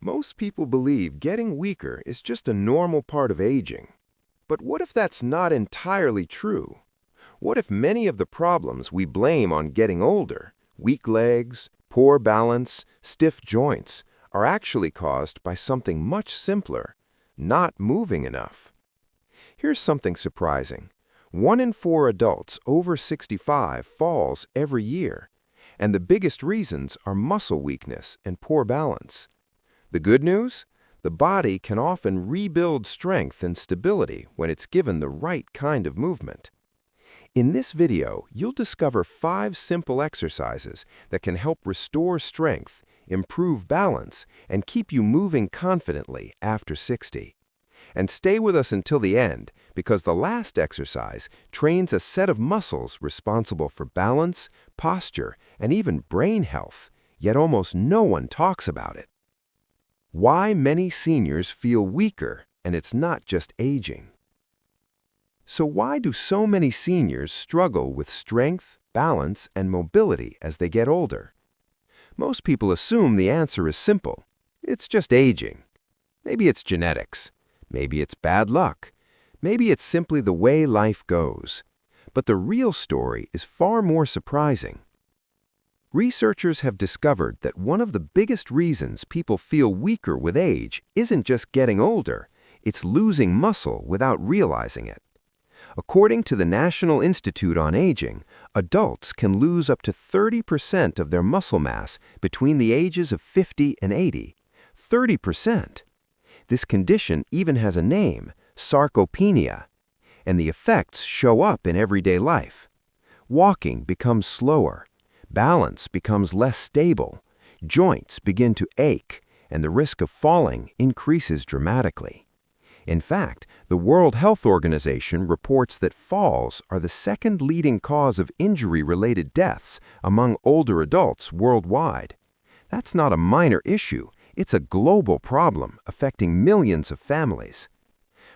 Most people believe getting weaker is just a normal part of aging. But what if that's not entirely true? What if many of the problems we blame on getting older, weak legs, poor balance, stiff joints, are actually caused by something much simpler, not moving enough? Here's something surprising. 1 in 4 adults over 65 falls every year, and the biggest reasons are muscle weakness and poor balance. The good news? The body can often rebuild strength and stability when it's given the right kind of movement. In this video, you'll discover 5 simple exercises that can help restore strength, improve balance, and keep you moving confidently after 60. And stay with us until the end, because the last exercise trains a set of muscles responsible for balance, posture, and even brain health, yet almost no one talks about it. Why many seniors feel weaker, and it's not just aging. So why do so many seniors struggle with strength, balance, and mobility as they get older? Most people assume the answer is simple. It's just aging. Maybe it's genetics. Maybe it's bad luck. Maybe it's simply the way life goes. But the real story is far more surprising. Researchers have discovered that one of the biggest reasons people feel weaker with age isn't just getting older, it's losing muscle without realizing it. According to the National Institute on Aging, adults can lose up to 30% of their muscle mass between the ages of 50 and 80. 30%! This condition even has a name, sarcopenia, and the effects show up in everyday life. Walking becomes slower, balance becomes less stable, joints begin to ache, and the risk of falling increases dramatically. In fact, the World Health Organization reports that falls are the second leading cause of injury-related deaths among older adults worldwide. That's not a minor issue. It's a global problem affecting millions of families.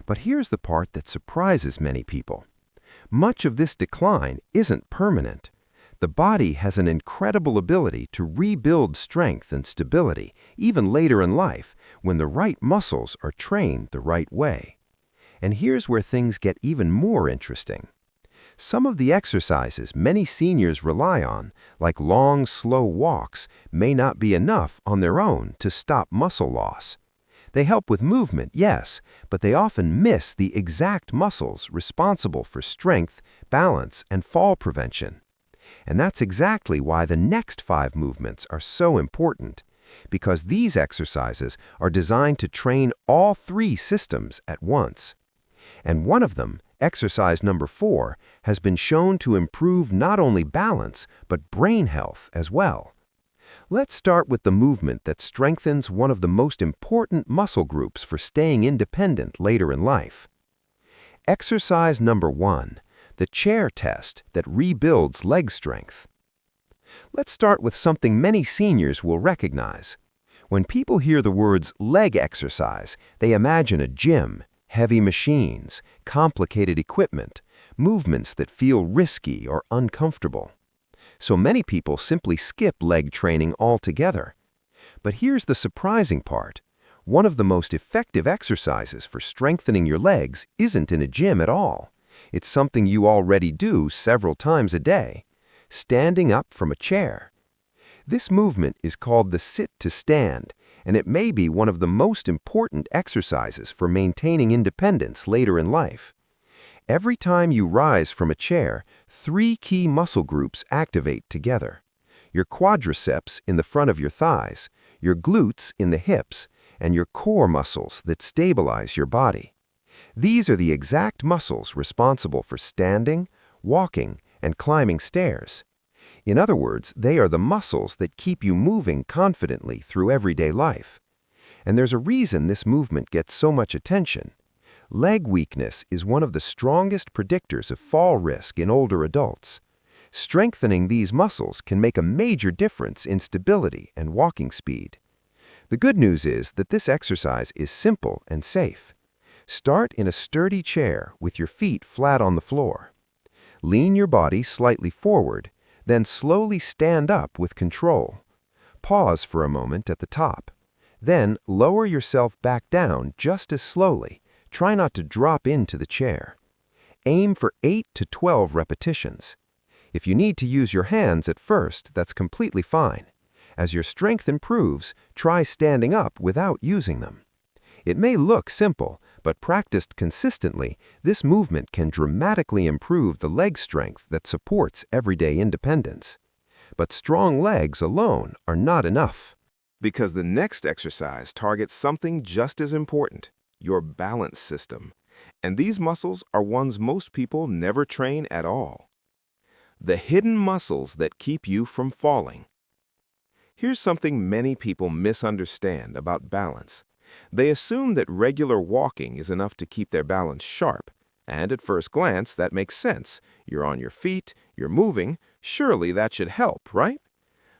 But here's the part that surprises many people. Much of this decline isn't permanent. The body has an incredible ability to rebuild strength and stability, even later in life, when the right muscles are trained the right way. And here's where things get even more interesting. Some of the exercises many seniors rely on, like long, slow walks, may not be enough on their own to stop muscle loss. They help with movement, yes, but they often miss the exact muscles responsible for strength, balance, and fall prevention. And that's exactly why the next 5 movements are so important, because these exercises are designed to train all 3 systems at once. And one of them, exercise number 4, has been shown to improve not only balance, but brain health as well. Let's start with the movement that strengthens one of the most important muscle groups for staying independent later in life. Exercise number 1. The chair test that rebuilds leg strength. Let's start with something many seniors will recognize. When people hear the words leg exercise, they imagine a gym, heavy machines, complicated equipment, movements that feel risky or uncomfortable. So many people simply skip leg training altogether. But here's the surprising part. One of the most effective exercises for strengthening your legs isn't in a gym at all. It's something you already do several times a day, standing up from a chair. This movement is called the sit-to-stand, and it may be one of the most important exercises for maintaining independence later in life. Every time you rise from a chair, 3 key muscle groups activate together. Your quadriceps in the front of your thighs, your glutes in the hips, and your core muscles that stabilize your body. These are the exact muscles responsible for standing, walking, and climbing stairs. In other words, they are the muscles that keep you moving confidently through everyday life. And there's a reason this movement gets so much attention. Leg weakness is one of the strongest predictors of fall risk in older adults. Strengthening these muscles can make a major difference in stability and walking speed. The good news is that this exercise is simple and safe. Start in a sturdy chair with your feet flat on the floor. Lean your body slightly forward, then slowly stand up with control. Pause for a moment at the top. Then lower yourself back down just as slowly. Try not to drop into the chair. Aim for 8 to 12 repetitions. If you need to use your hands at first, that's completely fine. As your strength improves, try standing up without using them. It may look simple, but practiced consistently, this movement can dramatically improve the leg strength that supports everyday independence. But strong legs alone are not enough. Because the next exercise targets something just as important, your balance system. And these muscles are ones most people never train at all. The hidden muscles that keep you from falling. Here's something many people misunderstand about balance. They assume that regular walking is enough to keep their balance sharp. And at first glance, that makes sense. You're on your feet, you're moving, surely that should help, right?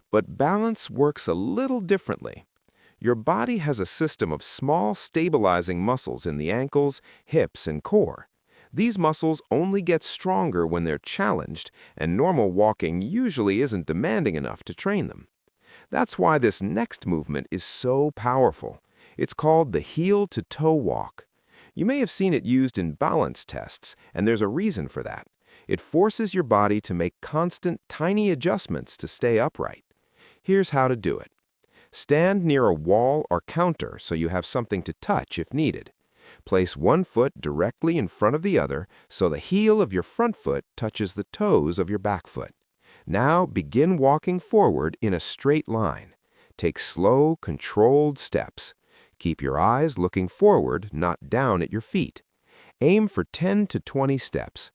But balance works a little differently. Your body has a system of small stabilizing muscles in the ankles, hips, and core. These muscles only get stronger when they're challenged, and normal walking usually isn't demanding enough to train them. That's why this next movement is so powerful. It's called the heel-to-toe walk. You may have seen it used in balance tests, and there's a reason for that. It forces your body to make constant, tiny adjustments to stay upright. Here's how to do it. Stand near a wall or counter so you have something to touch if needed. Place one foot directly in front of the other so the heel of your front foot touches the toes of your back foot. Now begin walking forward in a straight line. Take slow, controlled steps. Keep your eyes looking forward, not down at your feet. Aim for 10 to 20 steps.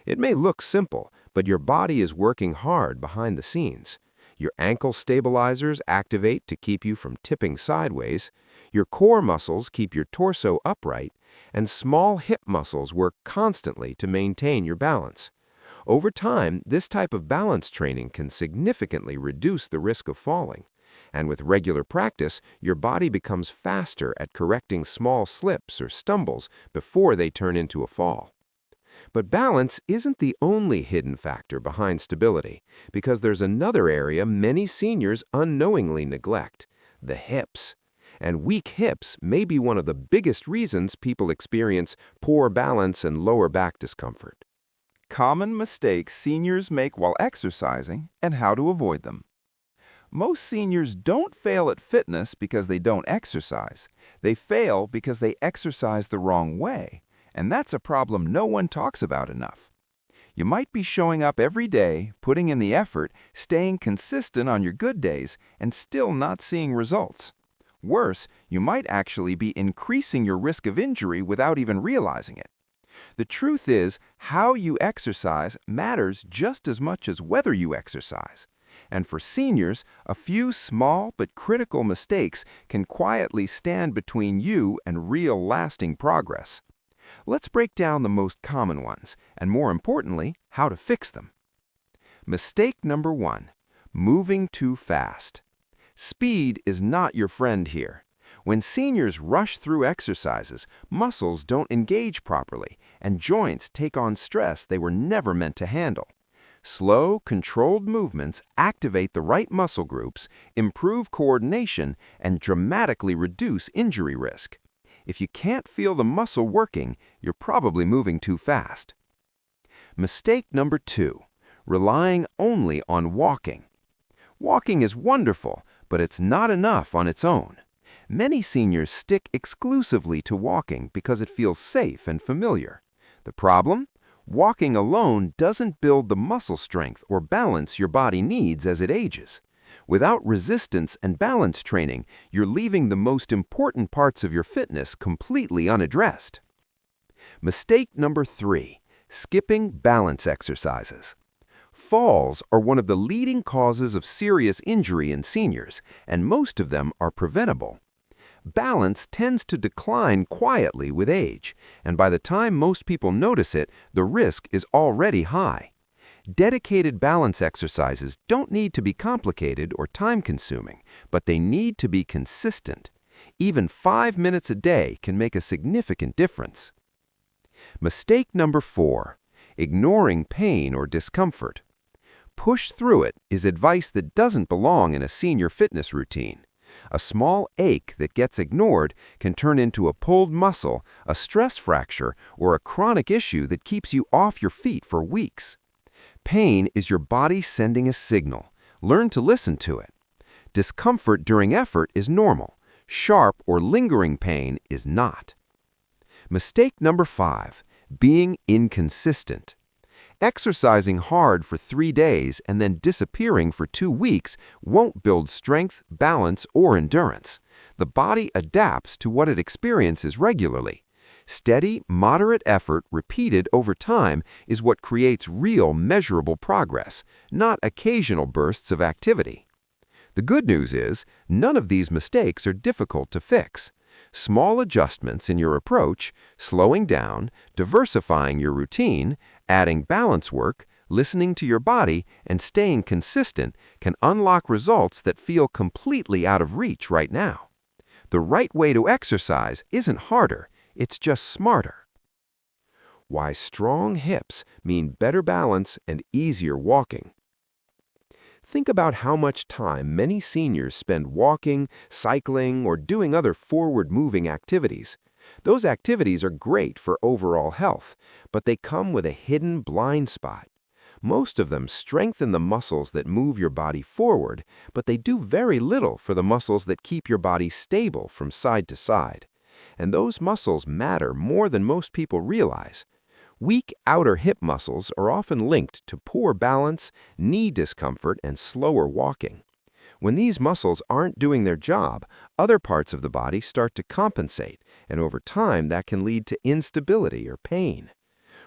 It may look simple, but your body is working hard behind the scenes. Your ankle stabilizers activate to keep you from tipping sideways. Your core muscles keep your torso upright, and small hip muscles work constantly to maintain your balance. Over time, this type of balance training can significantly reduce the risk of falling. And with regular practice, your body becomes faster at correcting small slips or stumbles before they turn into a fall. But balance isn't the only hidden factor behind stability, because there's another area many seniors unknowingly neglect: the hips. And weak hips may be one of the biggest reasons people experience poor balance and lower back discomfort. Common mistakes seniors make while exercising and how to avoid them. Most seniors don't fail at fitness because they don't exercise. They fail because they exercise the wrong way, and that's a problem no one talks about enough. You might be showing up every day, putting in the effort, staying consistent on your good days, and still not seeing results. Worse, you might actually be increasing your risk of injury without even realizing it. The truth is, how you exercise matters just as much as whether you exercise. And for seniors, a few small but critical mistakes can quietly stand between you and real lasting progress. Let's break down the most common ones, and more importantly, how to fix them. Mistake number 1, moving too fast. Speed is not your friend here. When seniors rush through exercises, muscles don't engage properly, and joints take on stress they were never meant to handle. Slow, controlled movements activate the right muscle groups, improve coordination, and dramatically reduce injury risk. If you can't feel the muscle working, you're probably moving too fast. Mistake number 2, relying only on walking. Walking is wonderful, but it's not enough on its own. Many seniors stick exclusively to walking because it feels safe and familiar. The problem? Walking alone doesn't build the muscle strength or balance your body needs as it ages. Without resistance and balance training, you're leaving the most important parts of your fitness completely unaddressed. Mistake number 3, skipping balance exercises. Falls are one of the leading causes of serious injury in seniors, and most of them are preventable. Balance tends to decline quietly with age, and by the time most people notice it, the risk is already high. Dedicated balance exercises don't need to be complicated or time-consuming, but they need to be consistent. Even 5 minutes a day can make a significant difference. Mistake number 4, ignoring pain or discomfort. Push through it is advice that doesn't belong in a senior fitness routine. A small ache that gets ignored can turn into a pulled muscle, a stress fracture, or a chronic issue that keeps you off your feet for weeks. Pain is your body sending a signal. Learn to listen to it. Discomfort during effort is normal. Sharp or lingering pain is not. Mistake number 5, being inconsistent. Exercising hard for 3 days and then disappearing for 2 weeks won't build strength, balance, or endurance. The body adapts to what it experiences regularly. Steady, moderate effort repeated over time is what creates real, measurable progress, not occasional bursts of activity. The good news is, none of these mistakes are difficult to fix. Small adjustments in your approach, slowing down, diversifying your routine, adding balance work, listening to your body, and staying consistent can unlock results that feel completely out of reach right now. The right way to exercise isn't harder, it's just smarter. Why strong hips mean better balance and easier walking. Think about how much time many seniors spend walking, cycling, or doing other forward-moving activities. Those activities are great for overall health, but they come with a hidden blind spot. Most of them strengthen the muscles that move your body forward, but they do very little for the muscles that keep your body stable from side to side. And those muscles matter more than most people realize. Weak outer hip muscles are often linked to poor balance, knee discomfort, and slower walking. When these muscles aren't doing their job, other parts of the body start to compensate, and over time that can lead to instability or pain.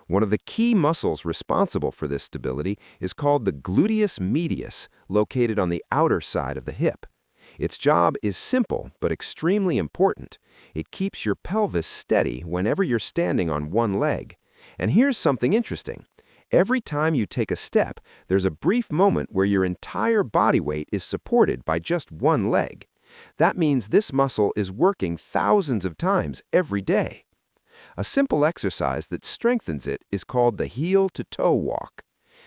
One of the key muscles responsible for this stability is called the gluteus medius, located on the outer side of the hip. Its job is simple but extremely important. It keeps your pelvis steady whenever you're standing on one leg. And here's something interesting. Every time you take a step, there's a brief moment where your entire body weight is supported by just one leg. That means this muscle is working thousands of times every day. A simple exercise that strengthens it is called the heel-to-toe walk.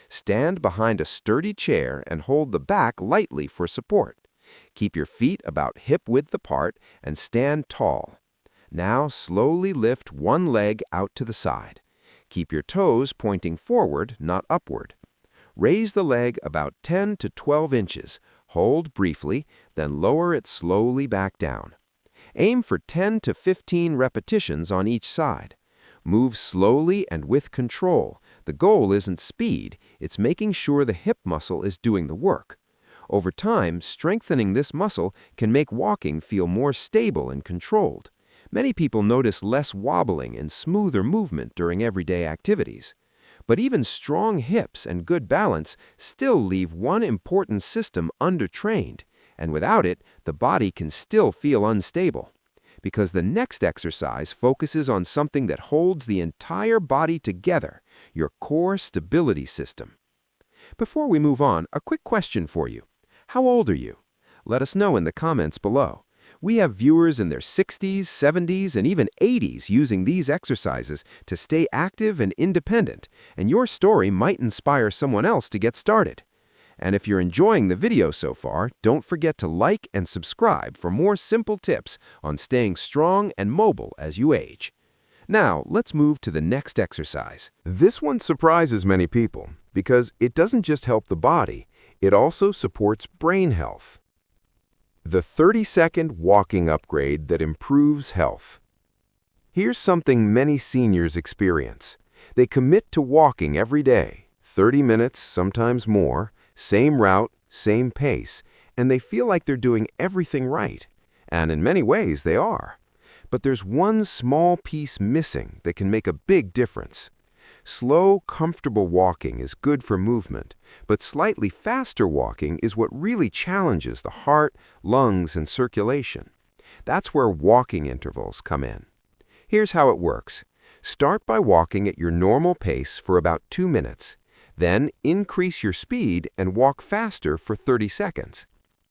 Stand behind a sturdy chair and hold the back lightly for support. Keep your feet about hip-width apart and stand tall. Now slowly lift one leg out to the side. Keep your toes pointing forward, not upward. Raise the leg about 10 to 12 inches. Hold briefly, then lower it slowly back down. Aim for 10 to 15 repetitions on each side. Move slowly and with control. The goal isn't speed, it's making sure the hip muscle is doing the work. Over time, strengthening this muscle can make walking feel more stable and controlled. Many people notice less wobbling and smoother movement during everyday activities. But even strong hips and good balance still leave one important system undertrained, and without it, the body can still feel unstable. Because the next exercise focuses on something that holds the entire body together, your core stability system. Before we move on, a quick question for you. How old are you? Let us know in the comments below. We have viewers in their 60s, 70s, and even 80s using these exercises to stay active and independent, and your story might inspire someone else to get started. And if you're enjoying the video so far, don't forget to like and subscribe for more simple tips on staying strong and mobile as you age. Now, let's move to the next exercise. This one surprises many people because it doesn't just help the body, it also supports brain health. The 30-second walking upgrade that improves health. Here's something many seniors experience. They commit to walking every day, 30 minutes, sometimes more, same route, same pace, and they feel like they're doing everything right. And in many ways, they are. But there's one small piece missing that can make a big difference. Slow, comfortable walking is good for movement, but slightly faster walking is what really challenges the heart, lungs, and circulation. That's where walking intervals come in. Here's how it works. Start by walking at your normal pace for about 2 minutes. Then increase your speed and walk faster for 30 seconds.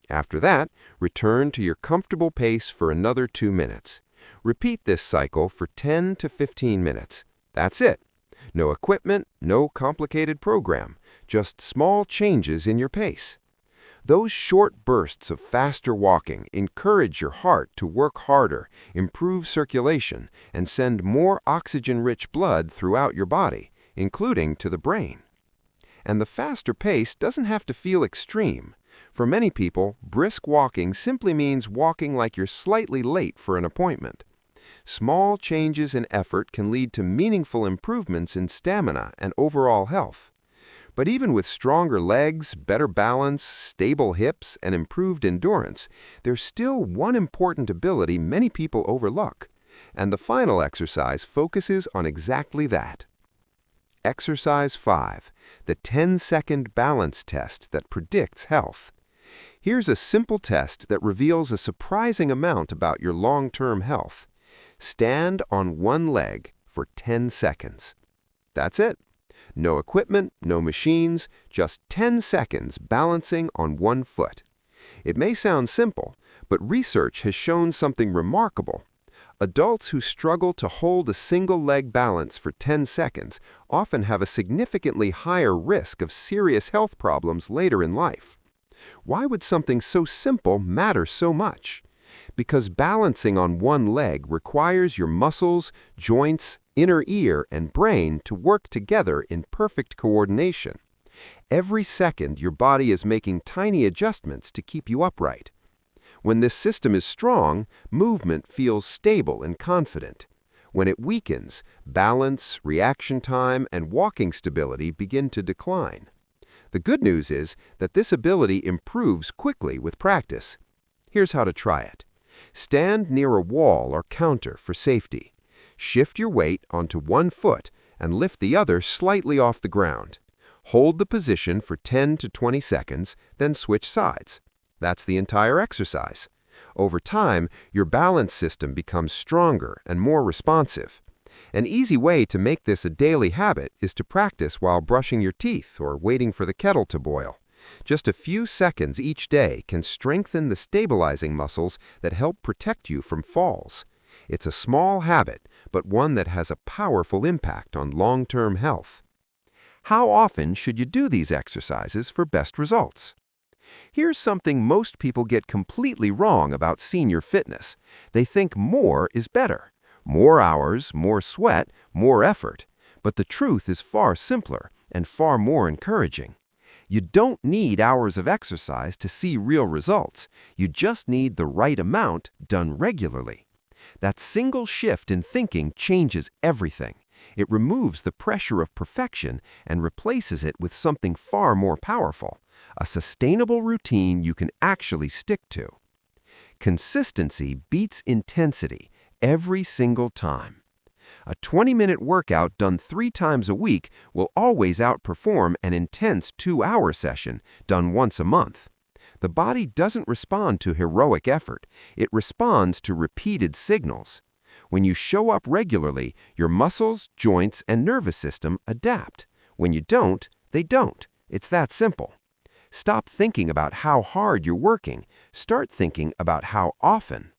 After that, return to your comfortable pace for another 2 minutes. Repeat this cycle for 10 to 15 minutes. That's it. No equipment, no complicated program, just small changes in your pace. Those short bursts of faster walking encourage your heart to work harder, improve circulation, and send more oxygen-rich blood throughout your body, including to the brain. And the faster pace doesn't have to feel extreme. For many people, brisk walking simply means walking like you're slightly late for an appointment. Small changes in effort can lead to meaningful improvements in stamina and overall health. But even with stronger legs, better balance, stable hips, and improved endurance, there's still one important ability many people overlook. And the final exercise focuses on exactly that. Exercise 5, the 10-second balance test that predicts health. Here's a simple test that reveals a surprising amount about your long-term health. Stand on one leg for 10 seconds. That's it. No equipment, no machines, just 10 seconds balancing on one foot. It may sound simple, but research has shown something remarkable. Adults who struggle to hold a single leg balance for 10 seconds often have a significantly higher risk of serious health problems later in life. Why would something so simple matter so much? Because balancing on one leg requires your muscles, joints, inner ear, and brain to work together in perfect coordination. Every second, your body is making tiny adjustments to keep you upright. When this system is strong, movement feels stable and confident. When it weakens, balance, reaction time, and walking stability begin to decline. The good news is that this ability improves quickly with practice. Here's how to try it. Stand near a wall or counter for safety. Shift your weight onto one foot and lift the other slightly off the ground. Hold the position for 10 to 20 seconds, then switch sides. That's the entire exercise. Over time, your balance system becomes stronger and more responsive. An easy way to make this a daily habit is to practice while brushing your teeth or waiting for the kettle to boil. Just a few seconds each day can strengthen the stabilizing muscles that help protect you from falls. It's a small habit, but one that has a powerful impact on long-term health. How often should you do these exercises for best results? Here's something most people get completely wrong about senior fitness. They think more is better. More hours, more sweat, more effort. But the truth is far simpler and far more encouraging. You don't need hours of exercise to see real results. You just need the right amount done regularly. That single shift in thinking changes everything. It removes the pressure of perfection and replaces it with something far more powerful, a sustainable routine you can actually stick to. Consistency beats intensity every single time. A 20-minute workout done 3 times a week will always outperform an intense 2-hour session done once a month. The body doesn't respond to heroic effort. It responds to repeated signals. When you show up regularly, your muscles, joints, and nervous system adapt. When you don't, they don't. It's that simple. Stop thinking about how hard you're working. Start thinking about how often.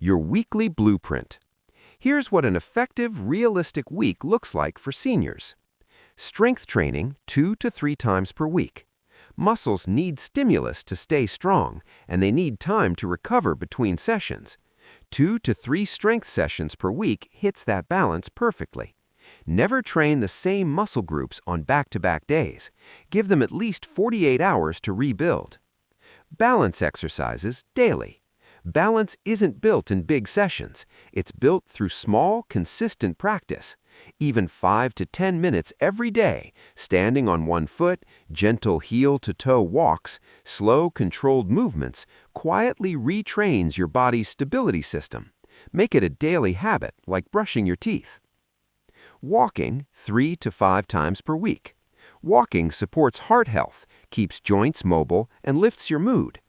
Your weekly blueprint. Here's what an effective, realistic week looks like for seniors. Strength training 2 to 3 times per week. Muscles need stimulus to stay strong, and they need time to recover between sessions. 2 to 3 strength sessions per week hits that balance perfectly. Never train the same muscle groups on back-to-back days. Give them at least 48 hours to rebuild. Balance exercises daily. Balance isn't built in big sessions. It's built through small, consistent practice. Even 5 to 10 minutes every day, standing on one foot, gentle heel-to-toe walks, slow, controlled movements, quietly retrains your body's stability system. Make it a daily habit, like brushing your teeth. Walking 3 to 5 times per week. Walking supports heart health, keeps joints mobile, and lifts your mood.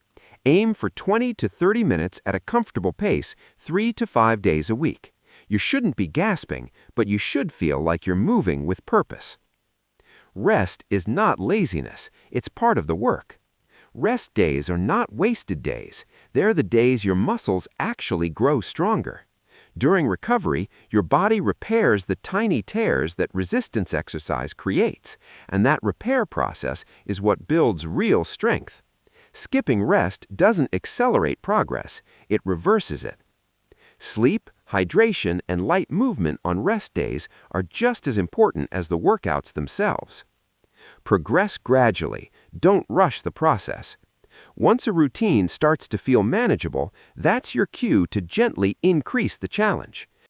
Aim for 20 to 30 minutes at a comfortable pace 3 to 5 days a week. You shouldn't be gasping, but you should feel like you're moving with purpose. Rest is not laziness, it's part of the work. Rest days are not wasted days. They're the days your muscles actually grow stronger. During recovery, your body repairs the tiny tears that resistance exercise creates, and that repair process is what builds real strength. Skipping rest doesn't accelerate progress, it reverses it. Sleep, hydration, and light movement on rest days are just as important as the workouts themselves. Progress gradually, don't rush the process. Once a routine starts to feel manageable, that's your cue to gently increase the challenge.